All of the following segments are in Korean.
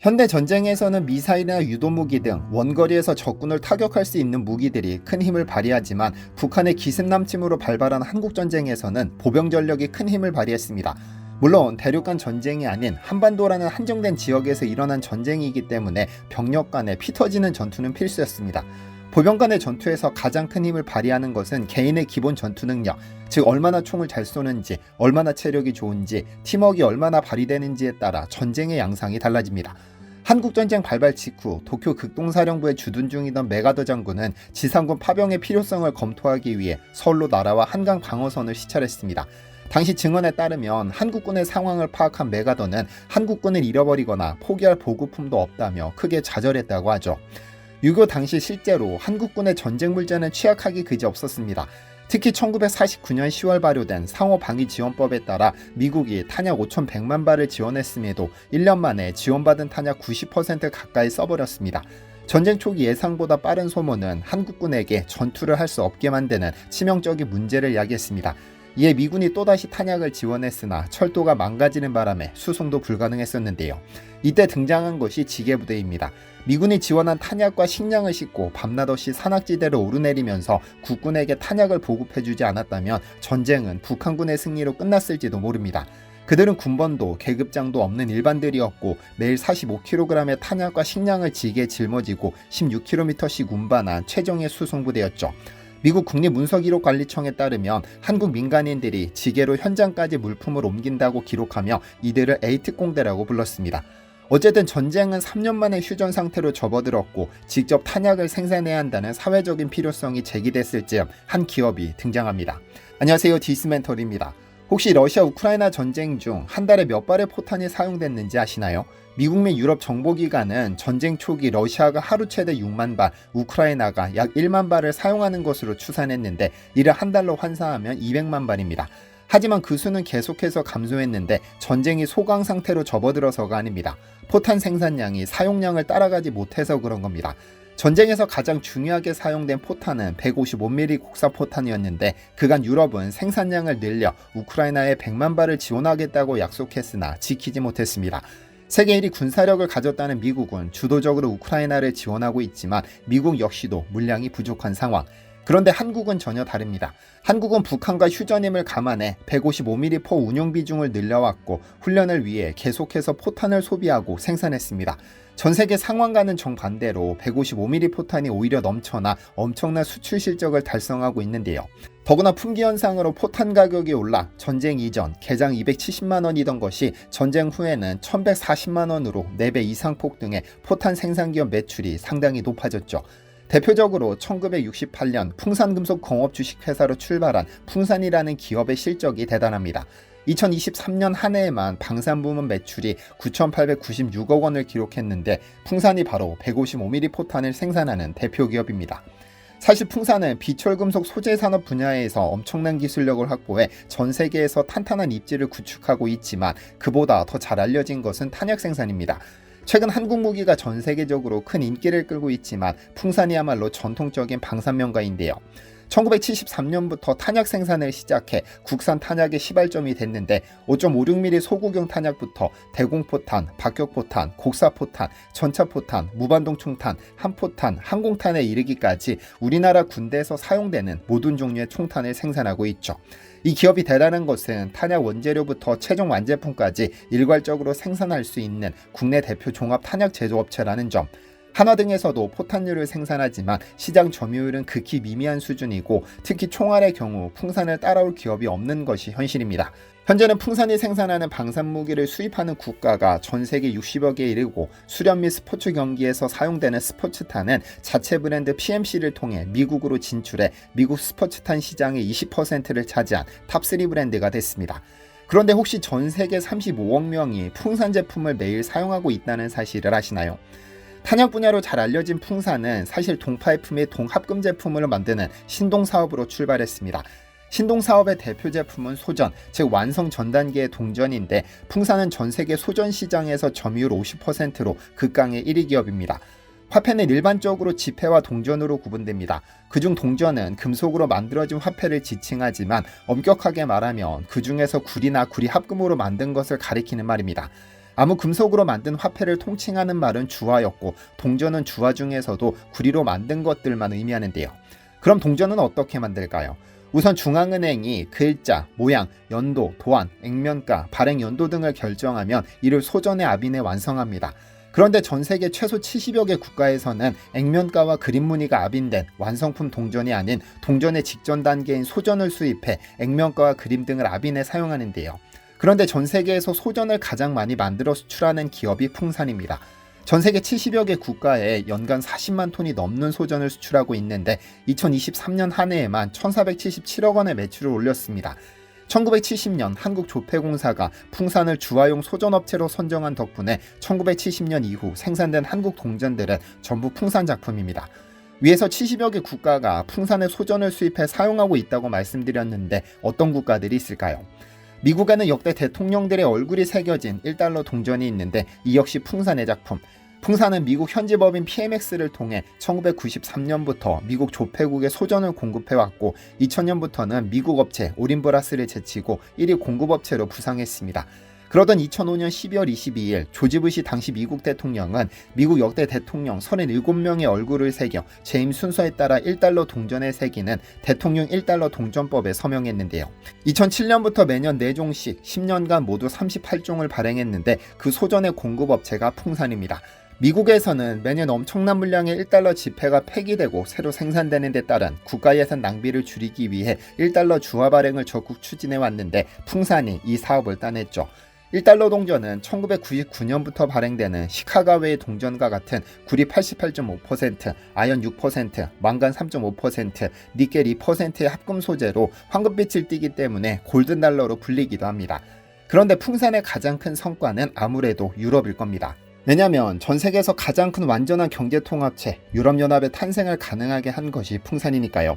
현대 전쟁에서는 미사일이나 유도무기 등 원거리에서 적군을 타격할 수 있는 무기들이 큰 힘을 발휘하지만 북한의 기습남침으로 발발한 한국전쟁에서는 보병 전력이 큰 힘을 발휘했습니다. 물론 대륙 간 전쟁이 아닌 한반도라는 한정된 지역에서 일어난 전쟁이기 때문에 병력 간의 피 터지는 전투는 필수였습니다. 보병 간의 전투에서 가장 큰 힘을 발휘하는 것은 개인의 기본 전투 능력, 즉 얼마나 총을 잘 쏘는지, 얼마나 체력이 좋은지, 팀워크가 얼마나 발휘되는지에 따라 전쟁의 양상이 달라집니다. 한국전쟁 발발 직후 도쿄 극동사령부에 주둔 중이던 메가더 장군은 지상군 파병의 필요성을 검토하기 위해 서울로 날아와 한강 방어선을 시찰했습니다. 당시 증언에 따르면 한국군의 상황을 파악한 메가더는 한국군을 잃어버리거나 포기할 보급품도 없다며 크게 좌절했다고 하죠. 6.25 당시 실제로 한국군의 전쟁 물자는 취약하기 그지없었습니다. 특히 1949년 10월 발효된 상호방위지원법에 따라 미국이 탄약 5,100만 발을 지원했음에도 1년 만에 지원받은 탄약 90% 가까이 써버렸습니다. 전쟁 초기 예상보다 빠른 소모는 한국군에게 전투를 할 수 없게 만드는 치명적인 문제를 야기했습니다. 이에 미군이 또다시 탄약을 지원했으나 철도가 망가지는 바람에 수송도 불가능했었는데요. 이때 등장한 것이 지게부대입니다. 미군이 지원한 탄약과 식량을 싣고 밤낮없이 산악지대를 오르내리면서 국군에게 탄약을 보급해주지 않았다면 전쟁은 북한군의 승리로 끝났을지도 모릅니다. 그들은 군번도 계급장도 없는 일반들이었고 매일 45kg의 탄약과 식량을 지게에 짊어지고 16km씩 운반한 최정예 수송부대였죠. 미국 국립문서기록관리청에 따르면 한국 민간인들이 지게로 현장까지 물품을 옮긴다고 기록하며 이들을 에이특공대라고 불렀습니다. 어쨌든 전쟁은 3년 만에 휴전 상태로 접어들었고 직접 탄약을 생산해야 한다는 사회적인 필요성이 제기됐을 즈음 한 기업이 등장합니다. 안녕하세요, 디스멘털입니다. 혹시 러시아 우크라이나 전쟁 중 한 달에 몇 발의 포탄이 사용됐는지 아시나요? 미국 및 유럽 정보기관은 전쟁 초기 러시아가 하루 최대 6만 발, 우크라이나가 약 1만 발을 사용하는 것으로 추산했는데 이를 한 달로 환산하면 200만 발입니다. 하지만 그 수는 계속해서 감소했는데 전쟁이 소강 상태로 접어들어서가 아닙니다. 포탄 생산량이 사용량을 따라가지 못해서 그런 겁니다. 전쟁에서 가장 중요하게 사용된 포탄은 155mm 곡사포탄이었는데 그간 유럽은 생산량을 늘려 우크라이나에 100만 발을 지원하겠다고 약속했으나 지키지 못했습니다. 세계 1위 군사력을 가졌다는 미국은 주도적으로 우크라이나를 지원하고 있지만 미국 역시도 물량이 부족한 상황. 그런데 한국은 전혀 다릅니다. 한국은 북한과 휴전임을 감안해 155mm 포 운용 비중을 늘려왔고 훈련을 위해 계속해서 포탄을 소비하고 생산했습니다. 전 세계 상황과는 정반대로 155mm 포탄이 오히려 넘쳐나 엄청난 수출 실적을 달성하고 있는데요. 더구나 품귀 현상으로 포탄 가격이 올라 전쟁 이전 개당 270만 원이던 것이 전쟁 후에는 1140만 원으로 4배 이상 폭등해 포탄 생산기업 매출이 상당히 높아졌죠. 대표적으로 1968년 풍산금속공업 주식회사로 출발한 풍산이라는 기업의 실적이 대단합니다. 2023년 한 해에만 방산부문 매출이 9,896억 원을 기록했는데 풍산이 바로 155mm 포탄을 생산하는 대표 기업입니다. 사실 풍산은 비철금속 소재 산업 분야에서 엄청난 기술력을 확보해 전 세계에서 탄탄한 입지를 구축하고 있지만 그보다 더 잘 알려진 것은 탄약 생산입니다. 최근 한국 무기가 전 세계적으로 큰 인기를 끌고 있지만 풍산이야말로 전통적인 방산명가인데요. 1973년부터 탄약 생산을 시작해 국산 탄약의 시발점이 됐는데 5.56mm 소구경 탄약부터 대공포탄, 박격포탄, 곡사포탄, 전차포탄, 무반동총탄, 한포탄, 항공탄에 이르기까지 우리나라 군대에서 사용되는 모든 종류의 총탄을 생산하고 있죠. 이 기업이 대단한 것은 탄약 원재료부터 최종 완제품까지 일괄적으로 생산할 수 있는 국내 대표 종합 탄약 제조업체라는 점. 한화 등에서도 포탄류를 생산하지만 시장 점유율은 극히 미미한 수준이고 특히 총알의 경우 풍산을 따라올 기업이 없는 것이 현실입니다. 현재는 풍산이 생산하는 방산무기를 수입하는 국가가 전 세계 60여 개에 이르고 수련 및 스포츠 경기에서 사용되는 스포츠탄은 자체 브랜드 PMC를 통해 미국으로 진출해 미국 스포츠탄 시장의 20%를 차지한 탑3 브랜드가 됐습니다. 그런데 혹시 전 세계 35억 명이 풍산 제품을 매일 사용하고 있다는 사실을 아시나요? 탄약 분야로 잘 알려진 풍산은 사실 동파이프 및 동합금 제품을 만드는 신동사업으로 출발했습니다. 신동사업의 대표 제품은 소전, 즉 완성 전 단계의 동전인데 풍산은 전 세계 소전 시장에서 점유율 50%로 극강의 1위 기업입니다. 화폐는 일반적으로 지폐와 동전으로 구분됩니다. 그중 동전은 금속으로 만들어진 화폐를 지칭하지만 엄격하게 말하면 그 중에서 구리나 구리 합금으로 만든 것을 가리키는 말입니다. 암흑 금속으로 만든 화폐를 통칭하는 말은 주화였고 동전은 주화 중에서도 구리로 만든 것들만 의미하는데요. 그럼 동전은 어떻게 만들까요? 우선 중앙은행이 글자, 모양, 연도, 도안, 액면가, 발행 연도 등을 결정하면 이를 소전의 압인에 완성합니다. 그런데 전 세계 최소 70여 개 국가에서는 액면가와 그림 무늬가 압인된 완성품 동전이 아닌 동전의 직전 단계인 소전을 수입해 액면가와 그림 등을 압인에 사용하는데요. 그런데 전 세계에서 소전을 가장 많이 만들어 수출하는 기업이 풍산입니다. 전 세계 70여 개 국가에 연간 40만 톤이 넘는 소전을 수출하고 있는데 2023년 한 해에만 1,477억 원의 매출을 올렸습니다. 1970년 한국조폐공사가 풍산을 주화용 소전업체로 선정한 덕분에 1970년 이후 생산된 한국 동전들은 전부 풍산 작품입니다. 위에서 70여 개 국가가 풍산의 소전을 수입해 사용하고 있다고 말씀드렸는데 어떤 국가들이 있을까요? 미국에는 역대 대통령들의 얼굴이 새겨진 1달러 동전이 있는데 이 역시 풍산의 작품. 풍산은 미국 현지 법인 PMX를 통해 1993년부터 미국 조폐국에 소전을 공급해왔고 2000년부터는 미국 업체 오린브라스를 제치고 1위 공급업체로 부상했습니다. 그러던 2005년 12월 22일 조지 부시 당시 미국 대통령은 미국 역대 대통령 37명의 얼굴을 새겨 재임 순서에 따라 1달러 동전에 새기는 대통령 1달러 동전법에 서명했는데요. 2007년부터 매년 4종씩 10년간 모두 38종을 발행했는데 그 소전의 공급업체가 풍산입니다. 미국에서는 매년 엄청난 물량의 1달러 지폐가 폐기되고 새로 생산되는 데 따른 국가 예산 낭비를 줄이기 위해 1달러 주화 발행을 적극 추진해 왔는데 풍산이 이 사업을 따냈죠. 1달러 동전은 1999년부터 발행되는 시카가웨이 동전과 같은 구리 88.5%, 아연 6%, 망간 3.5%, 니켈 2%의 합금 소재로 황금빛을 띠기 때문에 골든달러로 불리기도 합니다. 그런데 풍산의 가장 큰 성과는 아무래도 유럽일 겁니다. 왜냐하면 전 세계에서 가장 큰 완전한 경제통합체 유럽연합의 탄생을 가능하게 한 것이 풍산이니까요.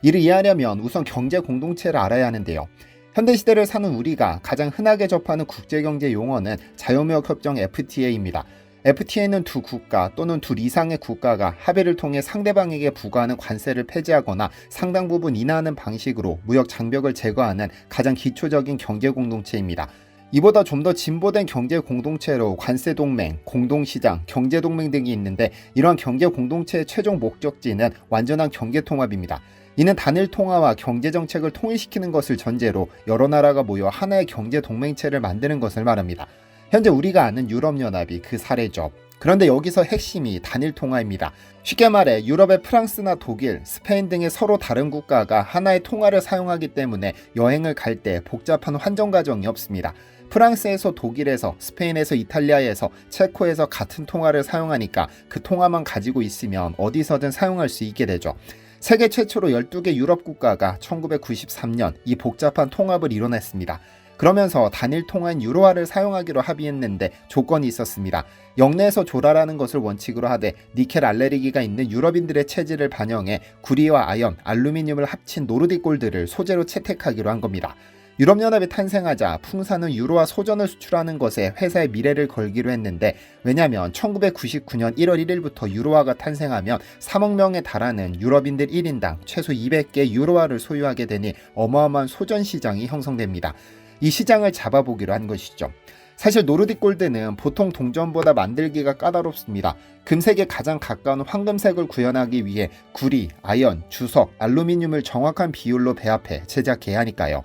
이를 이해하려면 우선 경제 공동체를 알아야 하는데요. 현대시대를 사는 우리가 가장 흔하게 접하는 국제경제 용어는 자유무역협정 FTA입니다. FTA는 두 국가 또는 둘 이상의 국가가 합의를 통해 상대방에게 부과하는 관세를 폐지하거나 상당 부분 인하하는 방식으로 무역 장벽을 제거하는 가장 기초적인 경제 공동체입니다. 이보다 좀 더 진보된 경제 공동체로 관세동맹, 공동시장, 경제동맹 등이 있는데 이러한 경제 공동체의 최종 목적지는 완전한 경제통합입니다. 이는 단일 통화와 경제정책을 통일시키는 것을 전제로 여러 나라가 모여 하나의 경제동맹체를 만드는 것을 말합니다. 현재 우리가 아는 유럽연합이 그 사례죠. 그런데 여기서 핵심이 단일 통화입니다. 쉽게 말해 유럽의 프랑스나 독일, 스페인 등의 서로 다른 국가가 하나의 통화를 사용하기 때문에 여행을 갈 때 복잡한 환전 과정이 없습니다. 프랑스에서 독일에서, 스페인에서 이탈리아에서, 체코에서 같은 통화를 사용하니까 그 통화만 가지고 있으면 어디서든 사용할 수 있게 되죠. 세계 최초로 12개 유럽 국가가 1993년 이 복잡한 통합을 이뤄냈습니다. 그러면서 단일 통화인 유로화를 사용하기로 합의했는데 조건이 있었습니다. 영내에서 조라라는 것을 원칙으로 하되 니켈 알레르기가 있는 유럽인들의 체질을 반영해 구리와 아연, 알루미늄을 합친 노르딕 골드를 소재로 채택하기로 한 겁니다. 유럽연합이 탄생하자 풍산은 유로화 소전을 수출하는 것에 회사의 미래를 걸기로 했는데 왜냐하면 1999년 1월 1일부터 유로화가 탄생하면 3억 명에 달하는 유럽인들 1인당 최소 200개 유로화를 소유하게 되니 어마어마한 소전 시장이 형성됩니다. 이 시장을 잡아보기로 한 것이죠. 사실 노르딕 골드는 보통 동전보다 만들기가 까다롭습니다. 금색에 가장 가까운 황금색을 구현하기 위해 구리, 아연, 주석, 알루미늄을 정확한 비율로 배합해 제작해야 하니까요.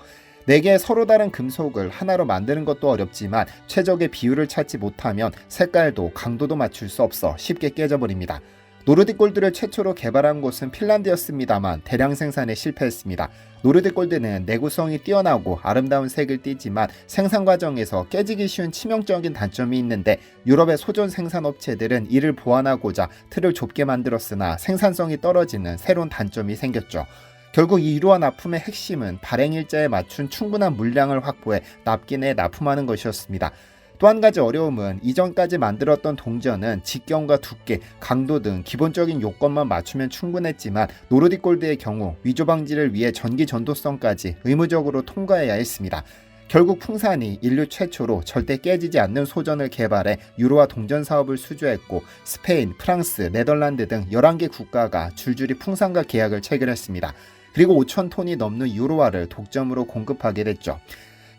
4개의 서로 다른 금속을 하나로 만드는 것도 어렵지만 최적의 비율을 찾지 못하면 색깔도 강도도 맞출 수 없어 쉽게 깨져버립니다. 노르딕 골드를 최초로 개발한 곳은 핀란드였습니다만 대량 생산에 실패했습니다. 노르딕 골드는 내구성이 뛰어나고 아름다운 색을 띠지만 생산 과정에서 깨지기 쉬운 치명적인 단점이 있는데 유럽의 소전 생산업체들은 이를 보완하고자 틀을 좁게 만들었으나 생산성이 떨어지는 새로운 단점이 생겼죠. 결국 이 유로화 납품의 핵심은 발행일자에 맞춘 충분한 물량을 확보해 납기내에 납품하는 것이었습니다. 또 한 가지 어려움은 이전까지 만들었던 동전은 직경과 두께, 강도 등 기본적인 요건만 맞추면 충분했지만 노르딕 골드의 경우 위조 방지를 위해 전기 전도성까지 의무적으로 통과해야 했습니다. 결국 풍산이 인류 최초로 절대 깨지지 않는 소전을 개발해 유로화 동전 사업을 수주했고 스페인, 프랑스, 네덜란드 등 11개 국가가 줄줄이 풍산과 계약을 체결했습니다. 그리고 5,000톤이 넘는 유로화를 독점으로 공급하게 됐죠.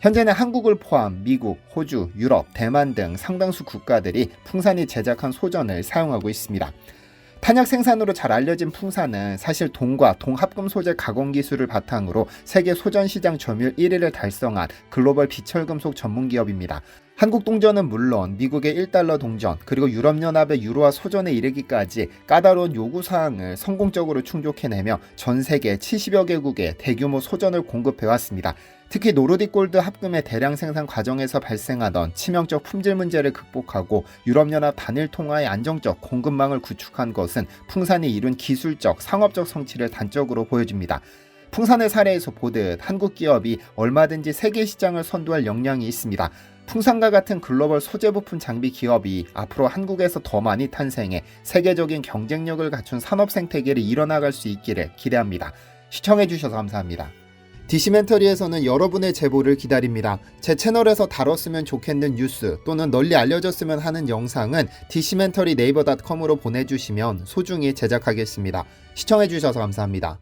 현재는 한국을 포함 미국, 호주, 유럽, 대만 등 상당수 국가들이 풍산이 제작한 소전을 사용하고 있습니다. 탄약 생산으로 잘 알려진 풍산은 사실 동과 동합금 소재 가공 기술을 바탕으로 세계 소전 시장 점유율 1위를 달성한 글로벌 비철금속 전문 기업입니다. 한국 동전은 물론 미국의 1달러 동전, 그리고 유럽연합의 유로화 소전에 이르기까지 까다로운 요구사항을 성공적으로 충족해내며 전 세계 70여 개국에 대규모 소전을 공급해왔습니다. 특히 노르딕 골드 합금의 대량 생산 과정에서 발생하던 치명적 품질 문제를 극복하고 유럽연합 단일 통화의 안정적 공급망을 구축한 것은 풍산이 이룬 기술적, 상업적 성취를 단적으로 보여줍니다. 풍산의 사례에서 보듯 한국 기업이 얼마든지 세계 시장을 선도할 역량이 있습니다. 풍산과 같은 글로벌 소재 부품 장비 기업이 앞으로 한국에서 더 많이 탄생해 세계적인 경쟁력을 갖춘 산업 생태계를 이뤄나갈 수 있기를 기대합니다. 시청해주셔서 감사합니다. 디시멘터리에서는 여러분의 제보를 기다립니다. 제 채널에서 다뤘으면 좋겠는 뉴스 또는 널리 알려졌으면 하는 영상은 디시멘터리 네이버.com으로 보내주시면 소중히 제작하겠습니다. 시청해주셔서 감사합니다.